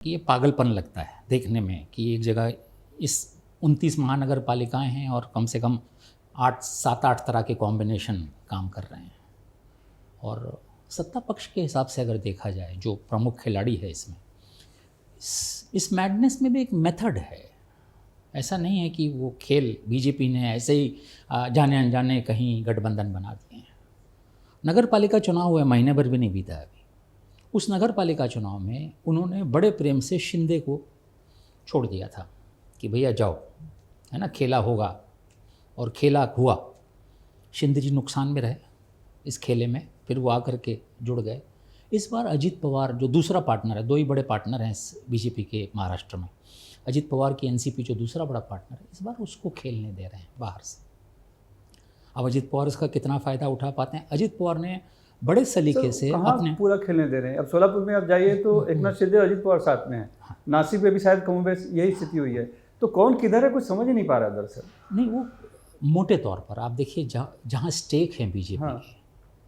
कि ये पागलपन लगता है देखने में कि एक जगह इस 29 महानगर पालिकाएँ हैं और कम से कम 7-8 तरह के कॉम्बिनेशन काम कर रहे हैं। और सत्ता पक्ष के हिसाब से अगर देखा जाए, जो प्रमुख खिलाड़ी है इसमें, इस मैडनेस में भी एक मेथड है। ऐसा नहीं है कि वो खेल बीजेपी ने ऐसे ही जाने अनजाने कहीं गठबंधन बना दिए हैं। नगर पालिका चुनाव हुए, महीने भर भी नहीं बीता है अभी। उस नगर पालिका चुनाव में उन्होंने बड़े प्रेम से शिंदे को छोड़ दिया था कि भैया जाओ, है ना, खेला होगा, और खेला हुआ। शिंदे जी नुकसान में रहे इस खेले में, फिर वो आकर के जुड़ गए। इस बार अजीत पवार जो दूसरा पार्टनर है, दो ही बड़े पार्टनर हैं बीजेपी के महाराष्ट्र में, अजीत पवार की एनसीपी जो दूसरा बड़ा पार्टनर है, इस बार उसको खेलने दे रहे हैं बाहर से। अब अजीत पवार इसका कितना फ़ायदा उठा पाते हैं? अजीत पवार ने बड़े सलीके से अपने पूरा खेलने दे रहे हैं। अब सोलापुर में आप जाइए तो एकनाथ शिंदे और अजीत पवार साथ में हैं। नासिक में भी शायद कमोबेश यही स्थिति हुई है। तो कौन किधर है, कुछ समझ ही नहीं पा रहा दरअसल। नहीं, वो मोटे तौर पर आप देखिए, जहाँ स्टेक हैं बीजेपी के,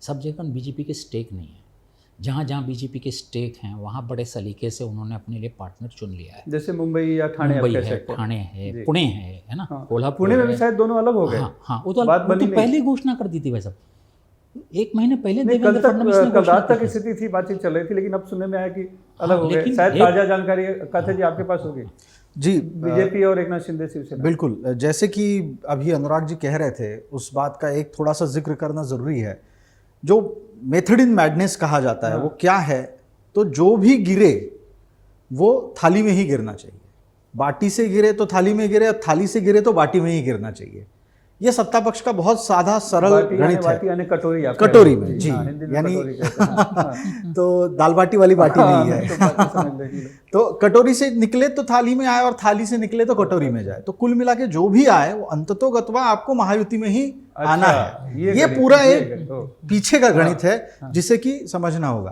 सब जगह बीजेपी के स्टेक नहीं है। जहाँ जहाँ बीजेपी के स्टेक हैं वहाँ बड़े सलीके से उन्होंने अपने लिए पार्टनर चुन लिया है। जैसे मुंबई या ठाणे, मुंबई है, ठाणे है, पुणे है ना, कोल्हापुर, पुणे में भी शायद दोनों अलग हो गए। हाँ, वो तो पहले घोषणा कर दी थी वैसे, 1 महीने पहले। कल रात तक स्थिति थी, बातचीत चल रही थी, लेकिन अब सुनने में आया कि अलग हो गए। शायद ताजा जानकारी कथा जी आपके पास होगी। जी, बीजेपी और एकनाथ शिंदे शिवसेना। बिल्कुल, जैसे कि अभी अनुराग जी कह रहे थे, उस बात का एक थोड़ा सा जिक्र करना ज़रूरी है। जो मेथड इन मैडनेस कहा जाता है वो क्या है? तो जो भी गिरे वो थाली में ही गिरना चाहिए। बाटी से गिरे तो थाली में गिरे, और थाली से गिरे तो बाटी में ही गिरना चाहिए। ये सत्ता पक्ष का बहुत सादा सरल गणित है। कटोरी में जी, यानी तो दाल बाटी वाली बाटी नहीं है। तो कटोरी से निकले तो थाली में आए, और थाली से निकले तो कटोरी में जाए। तो कुल मिला के जो भी आए वो अंततोगत्वा आपको महायुति में ही आना है। ये पूरा एक पीछे का गणित है जिसे कि समझना होगा।